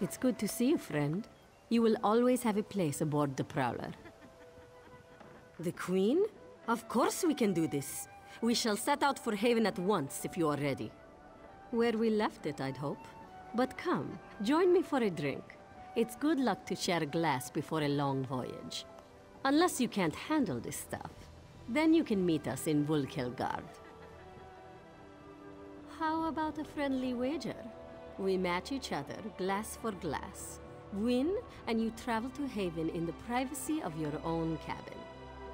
It's good to see you, friend. You will always have a place aboard the Prowler. The Queen? Of course we can do this. We shall set out for Haven at once, if you are ready. Where we left it, I'd hope. But come, join me for a drink. It's good luck to share a glass before a long voyage. Unless you can't handle this stuff. Then you can meet us in Vulkelgard. How about a friendly wager? We match each other, glass for glass. Win, and you travel to Haven in the privacy of your own cabin.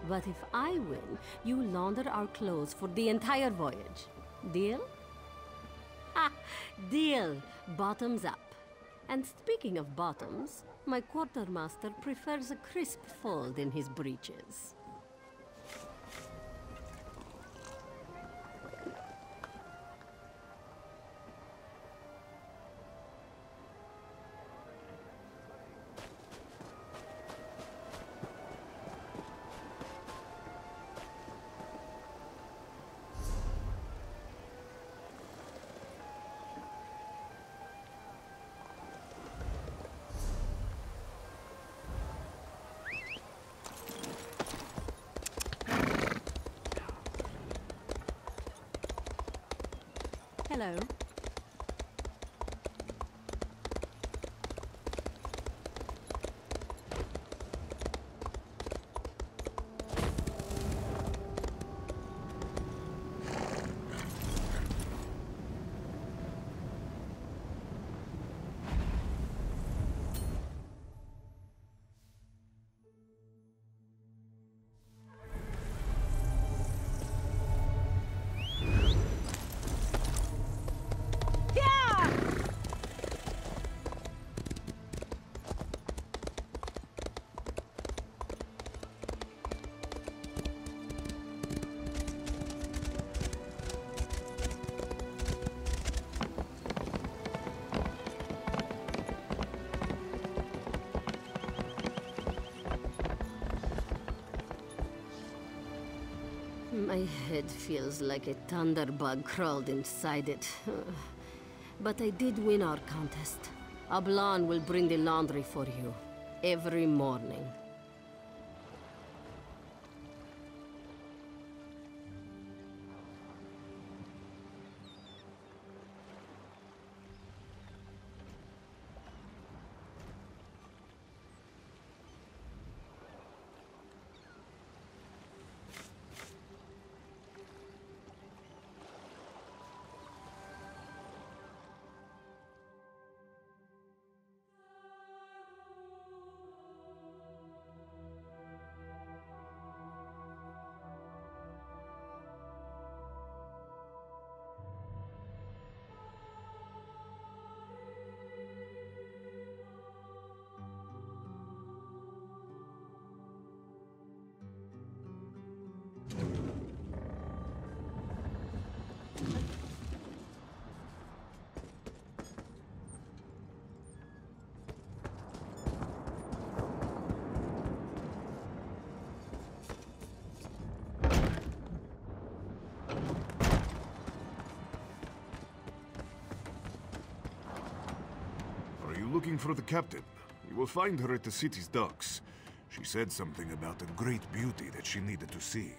But if I win, you launder our clothes for the entire voyage. Deal? Ha! Deal! Bottoms up. And speaking of bottoms, my quartermaster prefers a crisp fold in his breeches. Hello. My head feels like a thunderbug crawled inside it. But I did win our contest. Ablan will bring the laundry for you. Every morning. Looking for the captain. You will find her at the city's docks. She said something about a great beauty that she needed to see.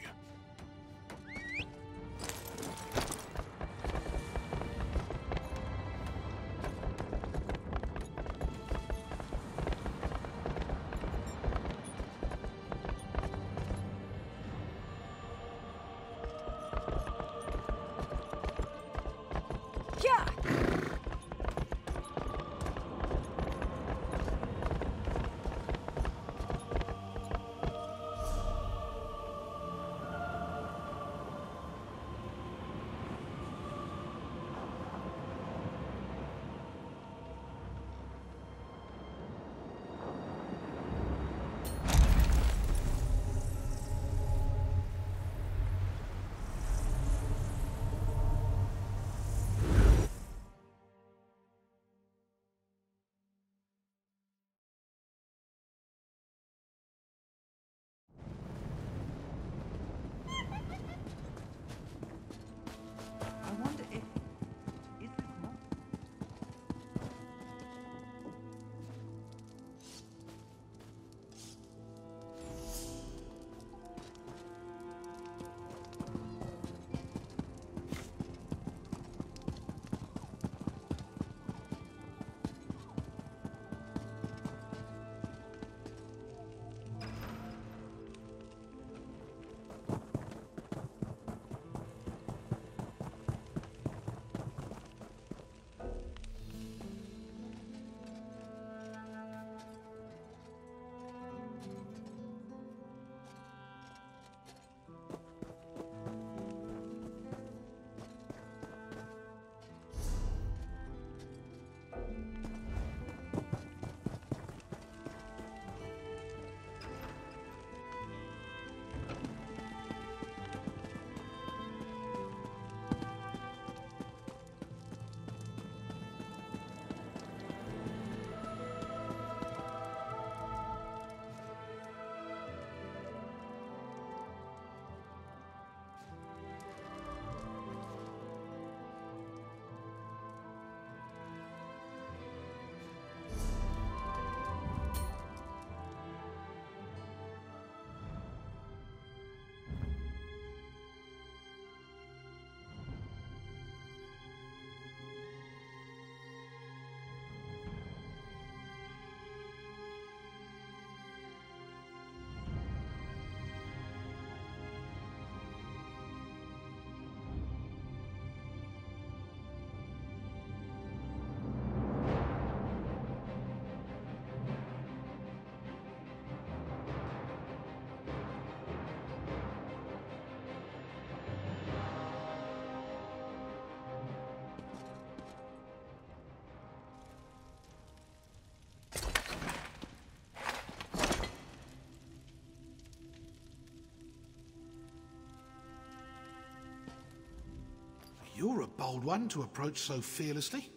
bold one to approach so fearlessly.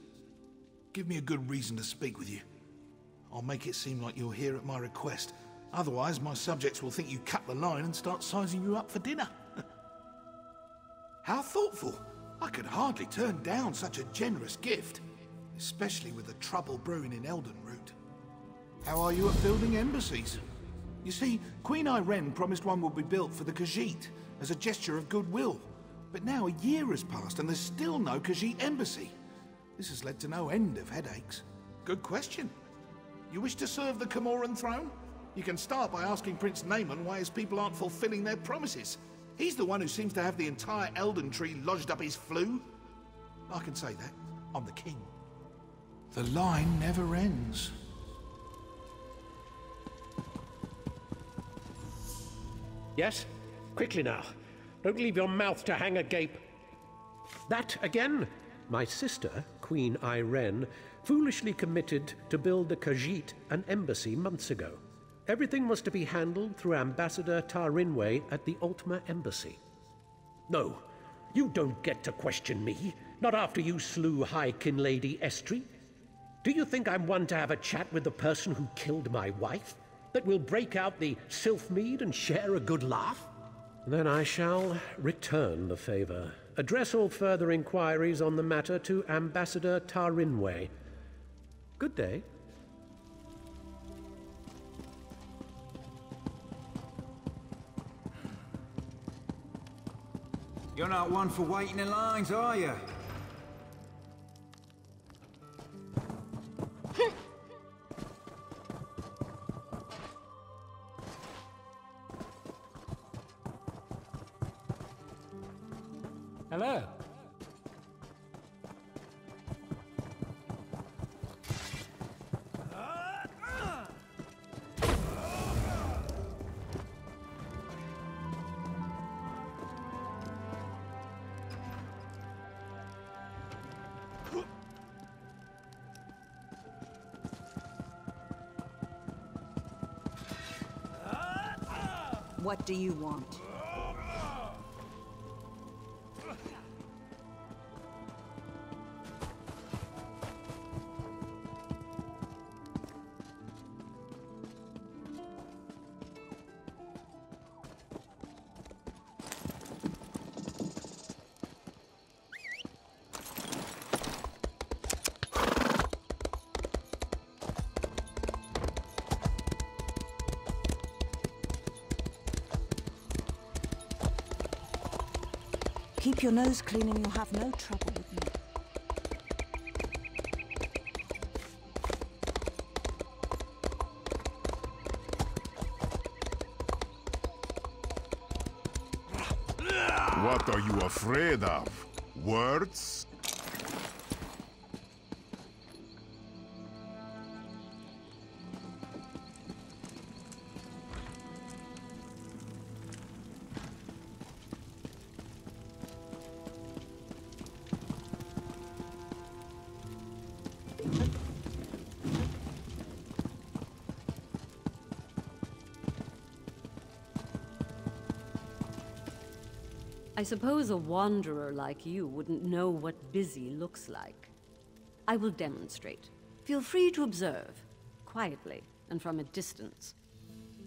Give me a good reason to speak with you. I'll make it seem like you're here at my request. Otherwise, my subjects will think you cut the line and start sizing you up for dinner. How thoughtful. I could hardly turn down such a generous gift, especially with the trouble brewing in Eldenroot. How are you at building embassies? You see, Queen Irene promised one would be built for the Khajiit as a gesture of goodwill. But now a year has passed and there's still no Khajiit embassy. This has led to no end of headaches. Good question. You wish to serve the Camoran throne? You can start by asking Prince Naaman why his people aren't fulfilling their promises. He's the one who seems to have the entire Elden Tree lodged up his flue. I can say that. I'm the king. The line never ends. Yes? Quickly now. Don't leave your mouth to hang agape. That again? My sister, Queen Irene, foolishly committed to build the Khajiit an embassy months ago. Everything was to be handled through Ambassador Tarinwe at the Ultima Embassy. No, you don't get to question me, not after you slew High Kin Lady Estri. Do you think I'm one to have a chat with the person who killed my wife? That will break out the Sylphmead and share a good laugh? Then I shall return the favor. Address all further inquiries on the matter to Ambassador Tarinwe. Good day. You're not one for waiting in lines, are you? Hello. What do you want? Keep your nose clean and you'll have no trouble with me. What are you afraid of? Words? I suppose a wanderer like you wouldn't know what busy looks like. I will demonstrate. Feel free to observe, quietly and from a distance.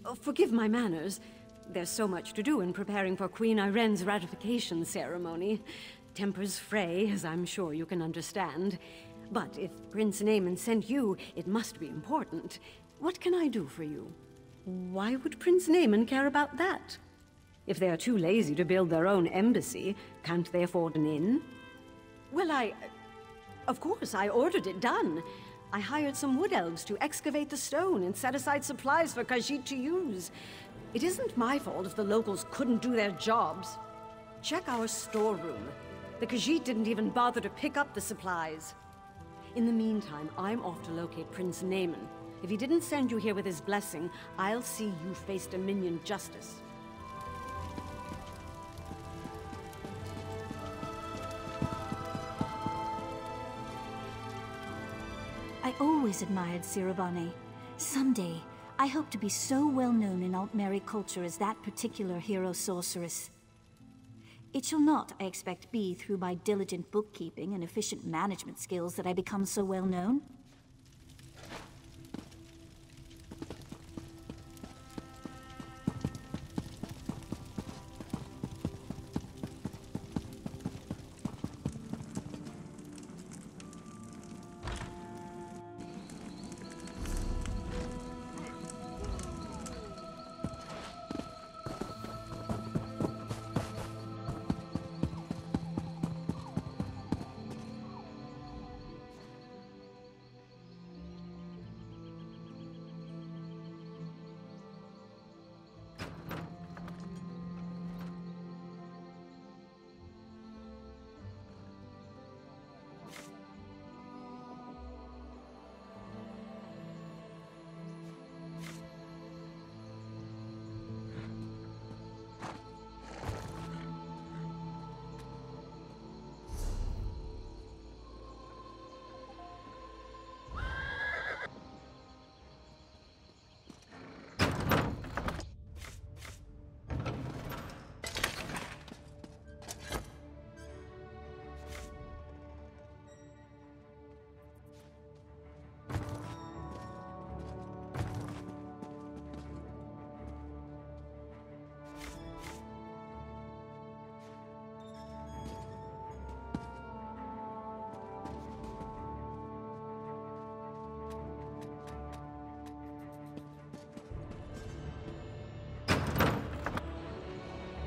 Oh, forgive my manners. There's so much to do in preparing for Queen Irene's ratification ceremony. Tempers fray, as I'm sure you can understand. But if Prince Naaman sent you, it must be important. What can I do for you? Why would Prince Naaman care about that? If they are too lazy to build their own embassy, can't they afford an inn? Well, of course, I ordered it done. I hired some wood elves to excavate the stone and set aside supplies for Khajiit to use. It isn't my fault if the locals couldn't do their jobs. Check our storeroom. The Khajiit didn't even bother to pick up the supplies. In the meantime, I'm off to locate Prince Naaman. If he didn't send you here with his blessing, I'll see you face Dominion justice. I always admired Sirabane. Someday, I hope to be so well known in Altmeri culture as that particular hero sorceress. It shall not, I expect, be through my diligent bookkeeping and efficient management skills that I become so well known.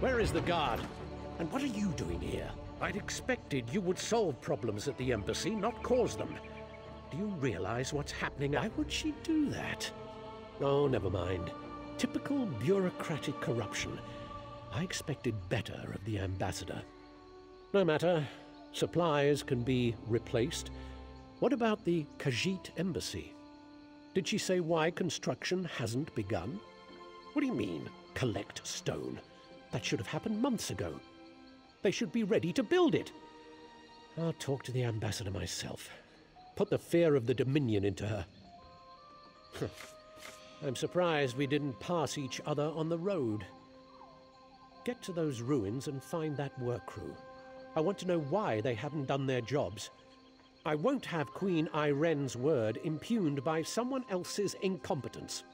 Where is the guard? And what are you doing here? I'd expected you would solve problems at the embassy, not cause them. Do you realize what's happening? Why would she do that? Oh, never mind. Typical bureaucratic corruption. I expected better of the ambassador. No matter. Supplies can be replaced. What about the Khajiit embassy? Did she say why construction hasn't begun? What do you mean, collect stone? That should have happened months ago. They should be ready to build it. I'll talk to the ambassador myself. Put the fear of the Dominion into her. I'm surprised we didn't pass each other on the road. Get to those ruins and find that work crew. I want to know why they haven't done their jobs. I won't have Queen Iren's word impugned by someone else's incompetence.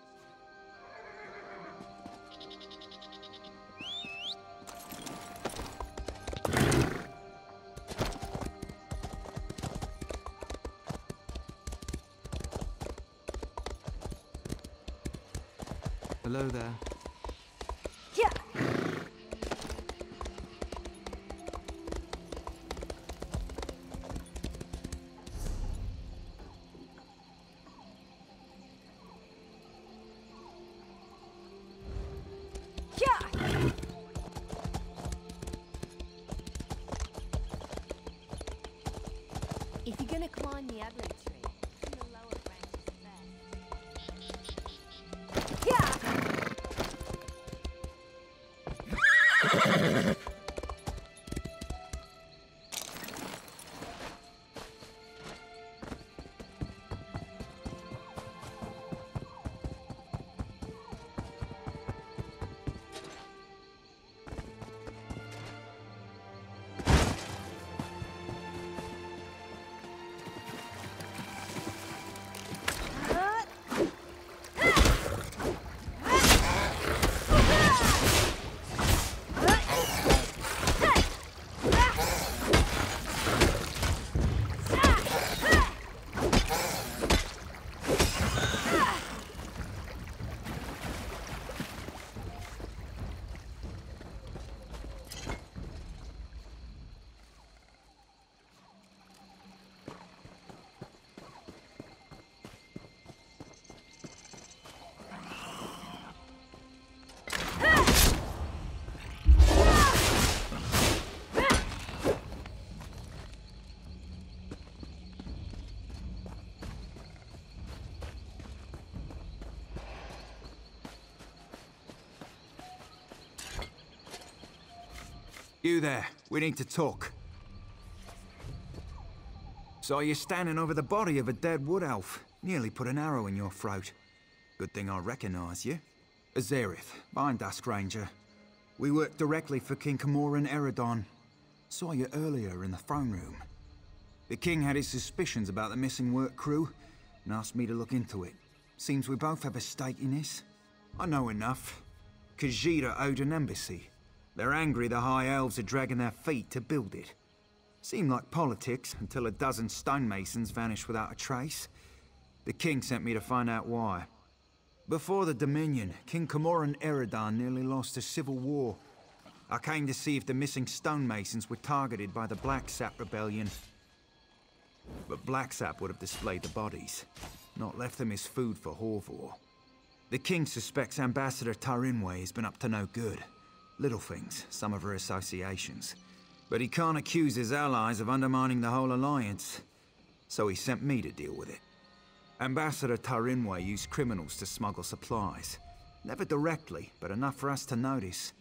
Hello there. Yeah. If you're gonna climb the Adler tree, then the lower branches best. You there, we need to talk. Saw you standing over the body of a dead wood elf. Nearly put an arrow in your throat. Good thing I recognize you. Azerith, Bindusk Ranger. We work directly for King Camoran Eredon. Saw you earlier in the throne room. The king had his suspicions about the missing work crew and asked me to look into it. Seems we both have a stake in this. I know enough. Khajiit owed an embassy. They're angry the High Elves are dragging their feet to build it. Seemed like politics until a dozen stonemasons vanished without a trace. The king sent me to find out why. Before the Dominion, King Camoran Eredon nearly lost a civil war. I came to see if the missing stonemasons were targeted by the Black Sap Rebellion. But Black Sap would have displayed the bodies, not left them as food for Horvor. The king suspects Ambassador Tarinway has been up to no good. Little things, some of her associations. But he can't accuse his allies of undermining the whole alliance. So he sent me to deal with it. Ambassador Tarinway used criminals to smuggle supplies. Never directly, but enough for us to notice.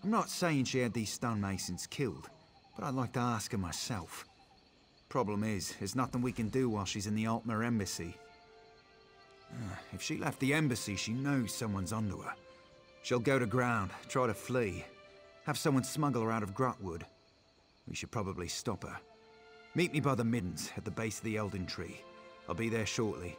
I'm not saying she had these stonemasons killed, but I'd like to ask her myself. Problem is, there's nothing we can do while she's in the Altmer embassy. If she left the embassy, she knows someone's onto her. She'll go to ground, try to flee. Have someone smuggle her out of Grotwood. We should probably stop her. Meet me by the Middens, at the base of the Elden Tree. I'll be there shortly.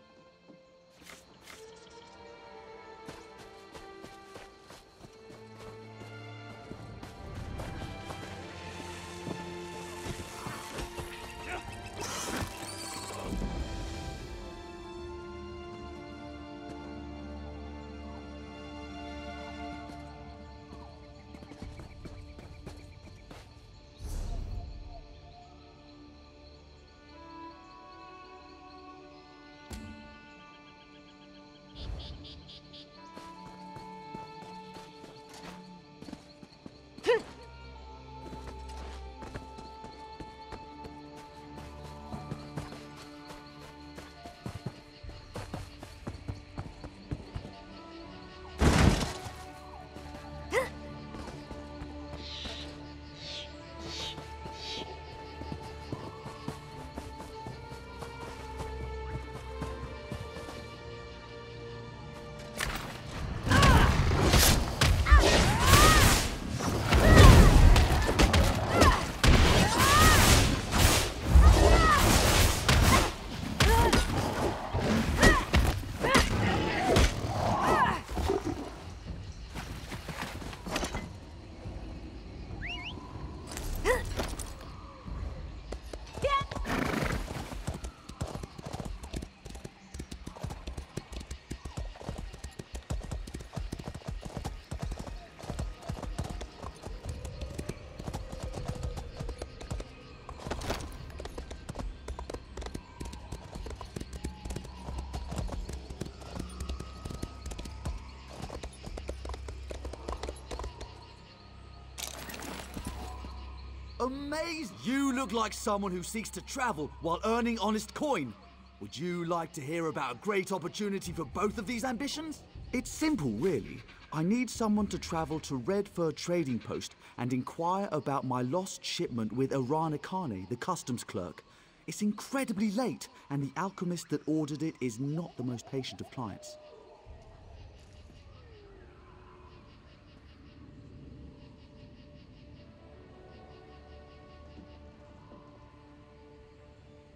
Amazing! You look like someone who seeks to travel while earning honest coin. Would you like to hear about a great opportunity for both of these ambitions? It's simple, really. I need someone to travel to Red Fur Trading Post and inquire about my lost shipment with Arana Kane, the customs clerk. It's incredibly late, and the alchemist that ordered it is not the most patient of clients.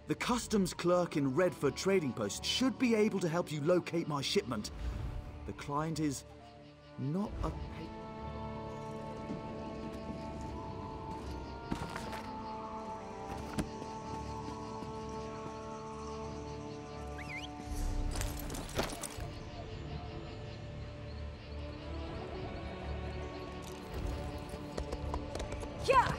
The customs clerk in Redford Trading Post should be able to help you locate my shipment. The client is not a... Yeah!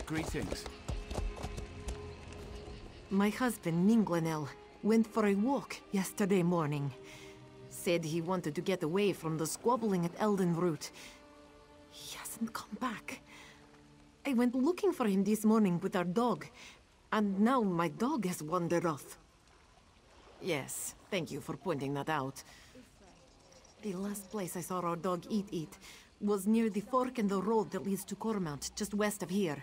Greetings. My husband, Minglanel, went for a walk yesterday morning. Said he wanted to get away from the squabbling at Eldenroot. He hasn't come back. I went looking for him this morning with our dog, and now my dog has wandered off. Yes, thank you for pointing that out. The last place I saw our dog eat was near the fork in the road that leads to Cormount, just west of here.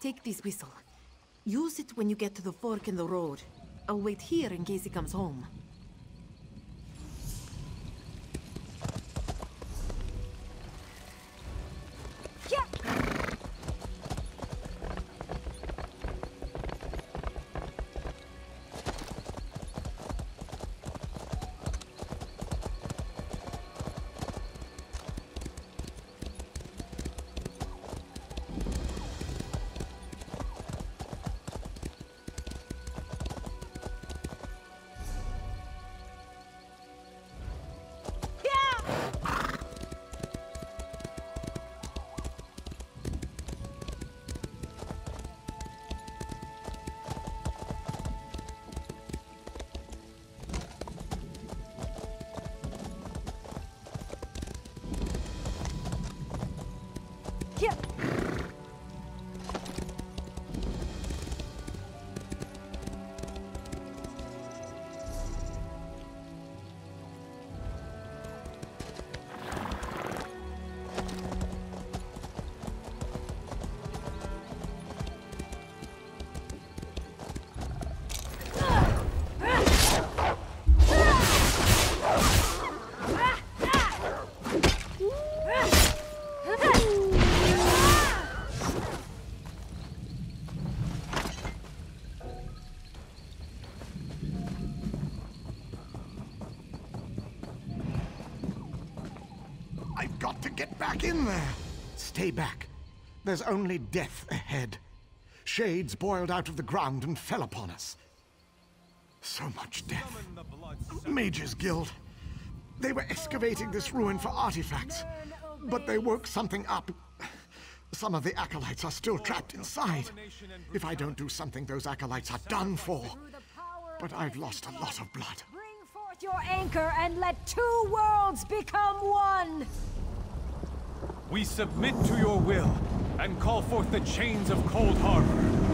Take this whistle. Use it when you get to the fork in the road. I'll wait here in case he comes home. I've got to get back in there. Stay back. There's only death ahead. Shades boiled out of the ground and fell upon us. So much death. Mages Guild. They were excavating this ruin for artifacts, but they woke something up. Some of the acolytes are still trapped inside. If I don't do something, those acolytes are done for. But I've lost a lot of blood. Bring forth your anchor and let two worlds become one! We submit to your will and call forth the chains of Cold Harbor.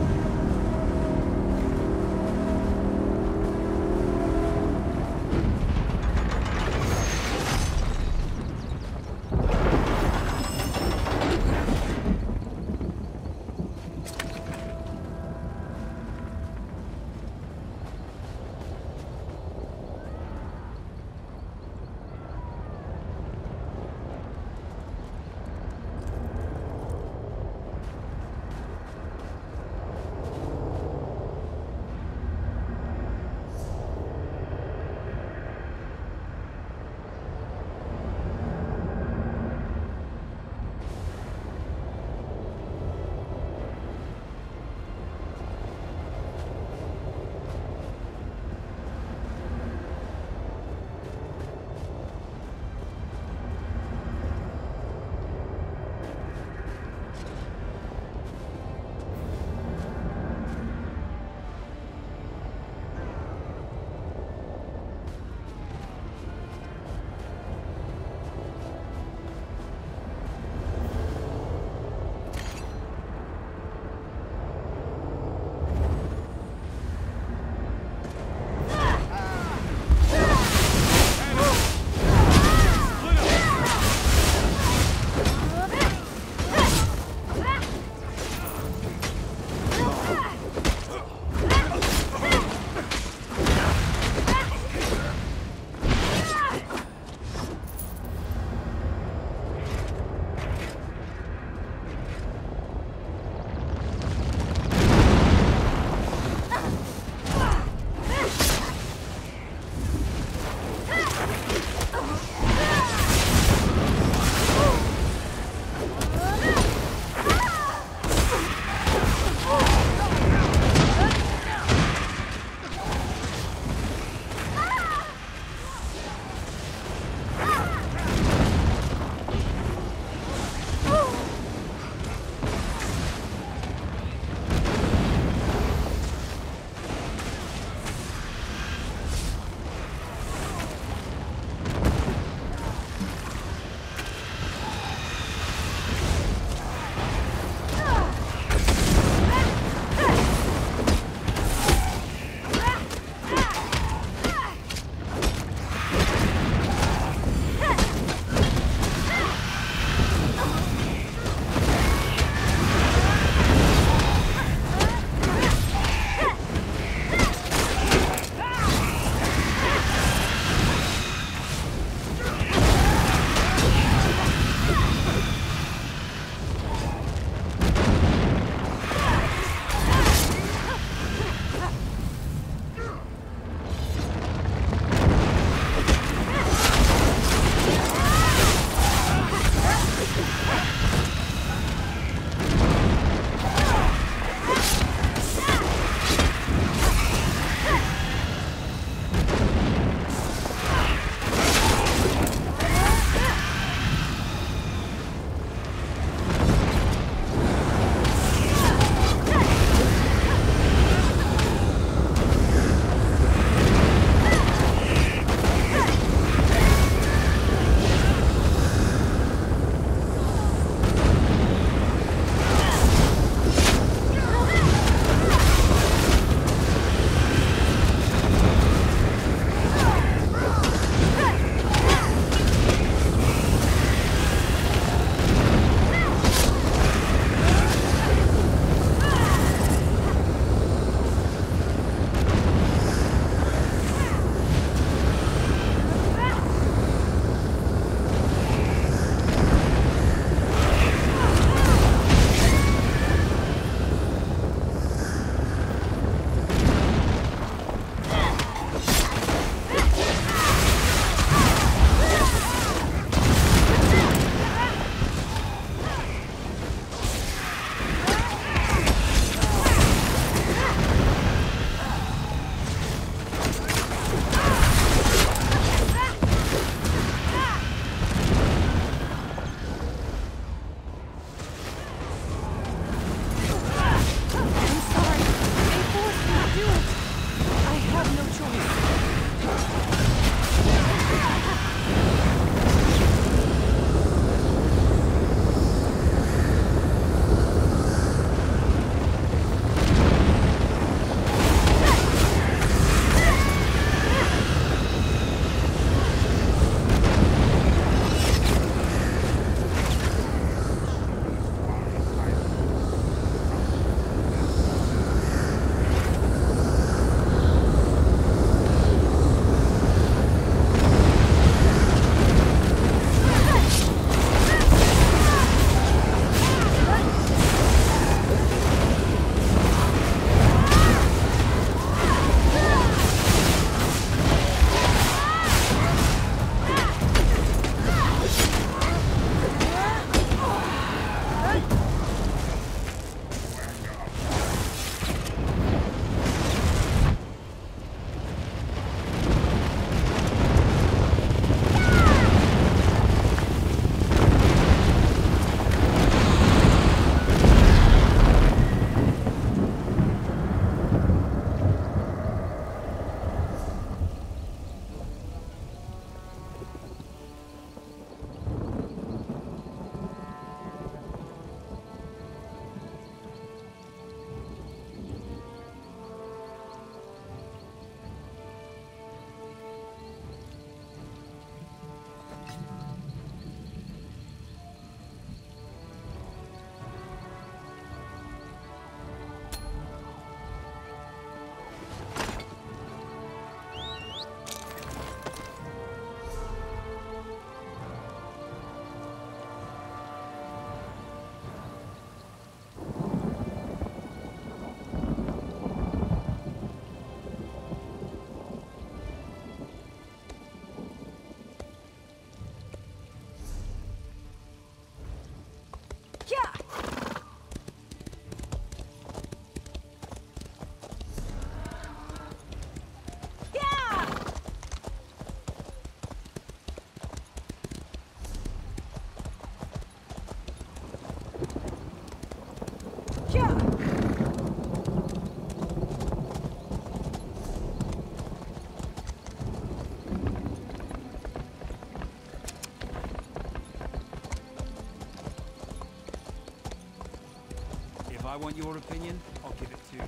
If I want your opinion, I'll give it to you.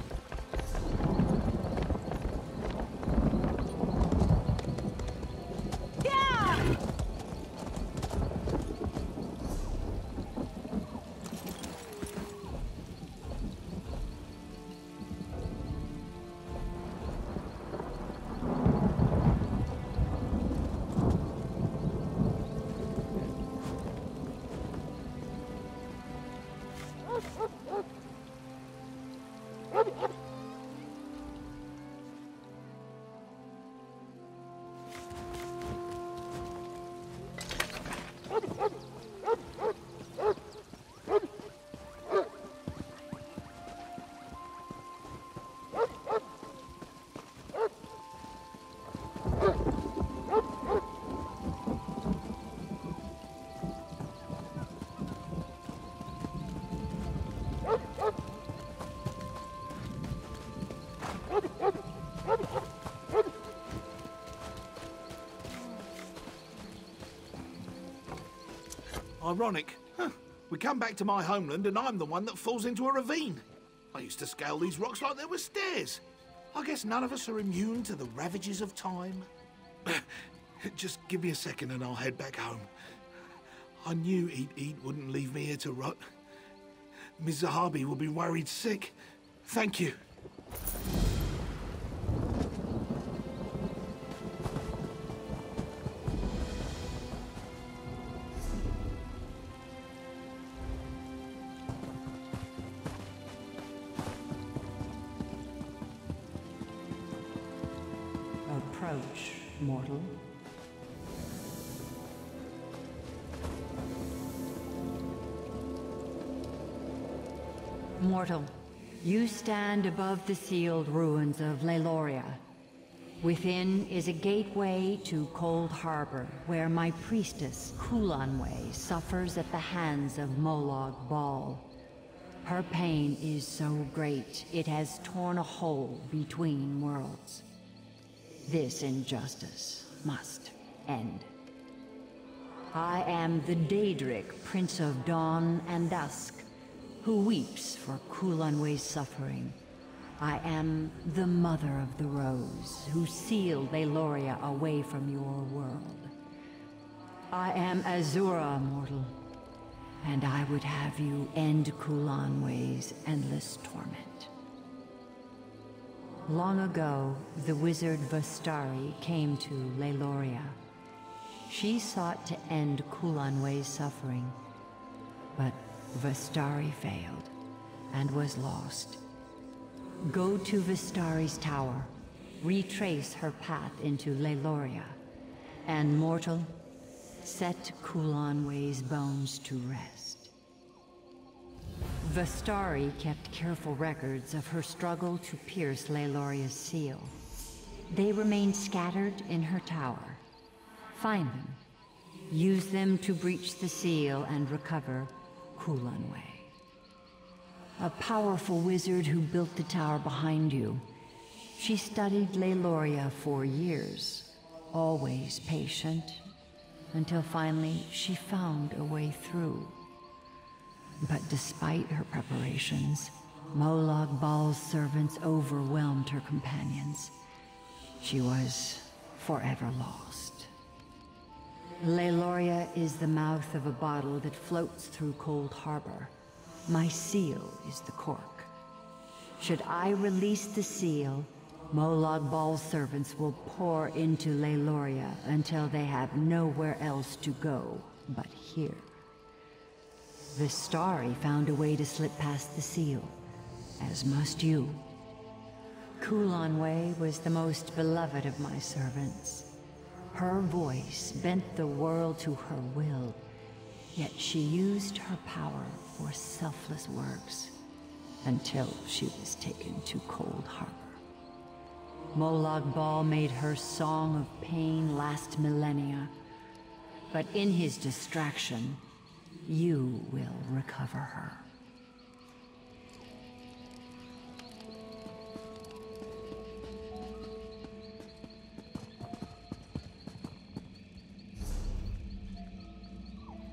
Ironic. Huh. We come back to my homeland and I'm the one that falls into a ravine. I used to scale these rocks like they were stairs. I guess none of us are immune to the ravages of time. Just give me a second and I'll head back home. I knew Eat wouldn't leave me here to rot. Ms. Zahabi will be worried sick. Thank you. Approach, mortal. Mortal, you stand above the sealed ruins of Leiloria. Within is a gateway to Cold Harbor, where my priestess, Kulanway, suffers at the hands of Molag Bal. Her pain is so great, it has torn a hole between worlds. This injustice must end. I am the Daedric, Prince of Dawn and Dusk, who weeps for Kulanway's suffering. I am the Mother of the Rose, who sealed Leiloria away from your world. I am Azura, mortal, and I would have you end Kulanway's endless torment. Long ago, the wizard Vastari came to Leiloria. She sought to end Kulanway's suffering, but Vastari failed and was lost. Go to Vastari's tower, retrace her path into Leiloria, and mortal, set Kulanway's bones to rest. Vastari kept careful records of her struggle to pierce Leiloria's seal. They remain scattered in her tower. Find them, use them to breach the seal and recover Kulanway. A powerful wizard who built the tower behind you. She studied Leiloria for years, always patient, until finally she found a way through. But despite her preparations, Molag Bal's servants overwhelmed her companions. She was forever lost. Leiloria is the mouth of a bottle that floats through Cold Harbor. My seal is the cork. Should I release the seal, Molag Bal's servants will pour into Leiloria until they have nowhere else to go but here. Vistari found a way to slip past the seal, as must you. Kulanway was the most beloved of my servants. Her voice bent the world to her will, yet she used her power for selfless works until she was taken to Cold Harbor. Molag Bal made her song of pain last millennia, but in his distraction, you will recover her.